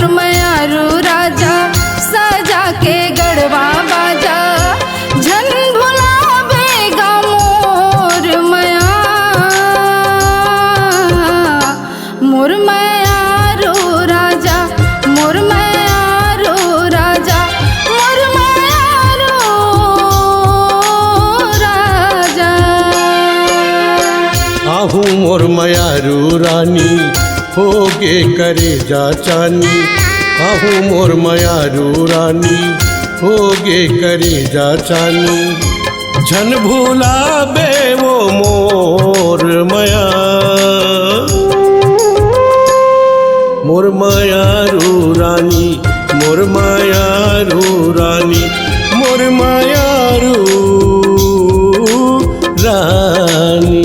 मोर मयारू राजा सजा के गढ़वा बाजा झन भुलावेगा मोर मया मोर मयारू राजा मोर मयारू राजा मोर मयारू राजा। आहू मोर मयारू रानी होगे करे जा चानी आहू मोर मयारू रानी होगे करे जा चानी झन भूला बे वो मोर मया मोर मयारू रानी मोर मयारू रानी मोर मयारू रानी।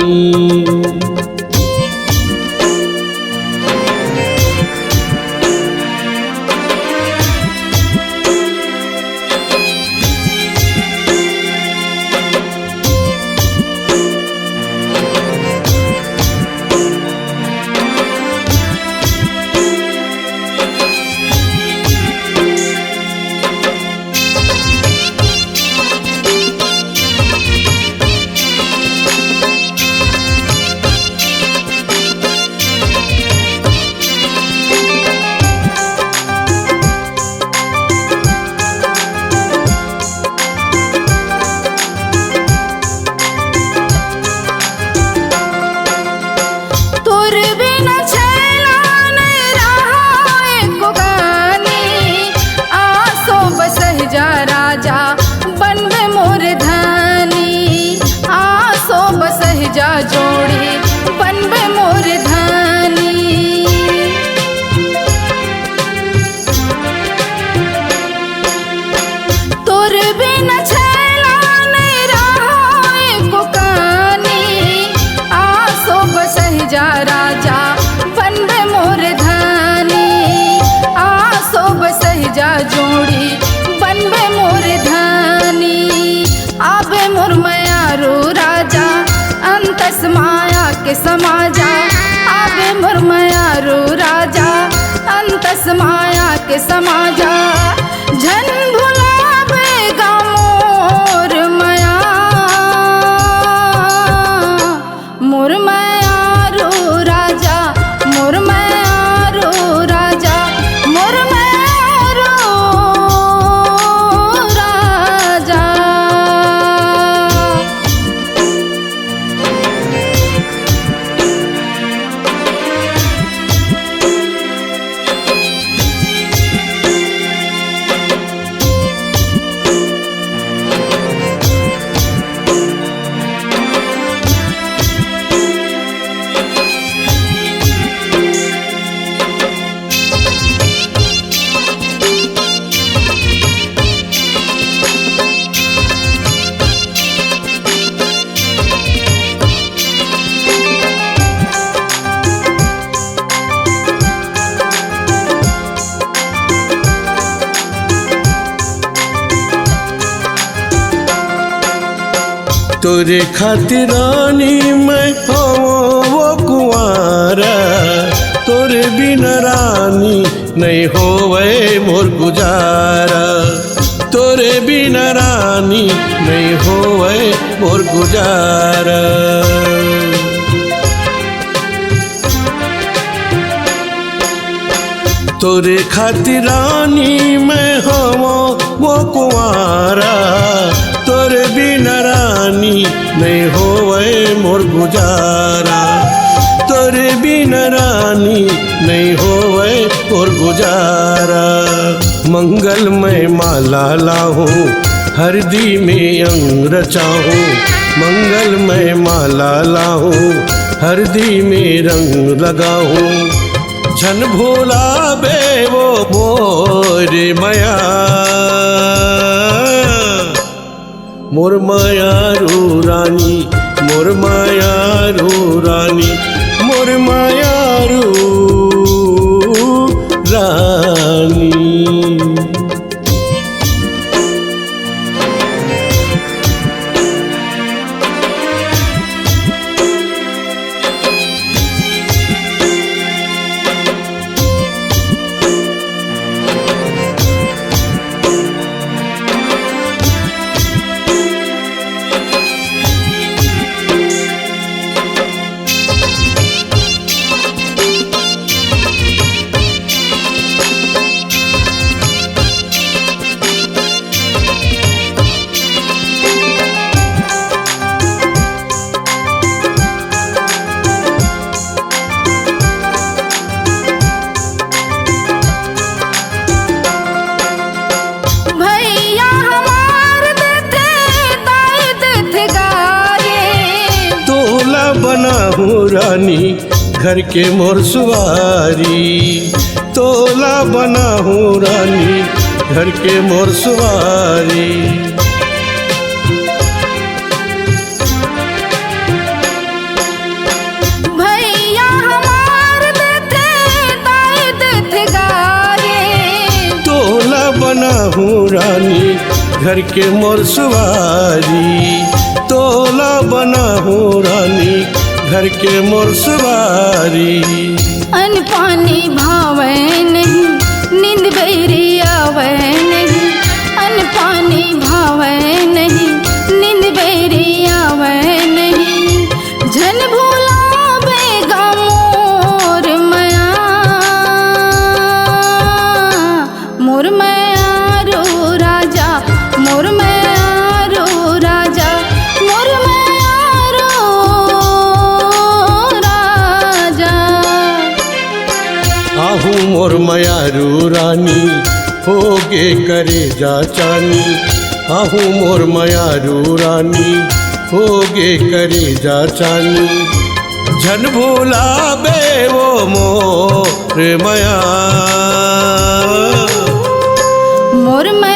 जा जोड़ी बनबे मोर धानी तोर बिना छैला नहीं रहा एको कानी आसो बसह जा राजा बनबे मोर धानी आसो बसह जा जोड़ी बनबे मोर धानी आबे मोर मयारू राजा अंतस माया के समाजा आबे मोर मयारू राजा अंतस माया के समाजा झन भुलावेगा मोर मया मोर मयारू राजा मोर मयारू राजा मोर मयारू राजा। तोरे खातिर रानी मैं हो वो कुंवारा तोरे बिना रानी नहीं होवे मोर गुजारा तोरे बिना रानी नहीं होवे मोर गुजारा। तोरे खातिर रानी मैं हो वो कुंवारा तोरे बिना रानी नहीं होवे मोर गुजारा तोरे बिना रानी नहीं होवे मोर गुजारा। मंगलमय माला लाहूं हरदी में अंग रचाहूं मंगलमय माला लाहूं हरदी में रंग लगाहूं झन भोला बे वो मोर मया मोर मयारू रानी मोर मयारू रानी मोर मयारू रानी। हूँ रानी घर के मोर सुवारी, तोला बना हूँ रानी घर के मोर सुवारी। भैया हमार देते ताई देते गारे, तोला बना हूँ रानी घर के मोर सुवारी, तोला बना हूँ रानी घर के मोर सुवारी। अन पानी भावे नहीं नींद बेरी आवे नहीं, अन पानी भावे नहीं नींद बेरी आवे नहीं, झन भुलावेगा मोर माया, मोर माया रो राजा, मोर माया रो राजा, मोर माया रो राजा। आहू मोर मयारू रानी होगे करे जा चानी, आहू मोर मयारू रानी होगे करे जा चानी, झन भुलावे वो मोर माया। मोर माया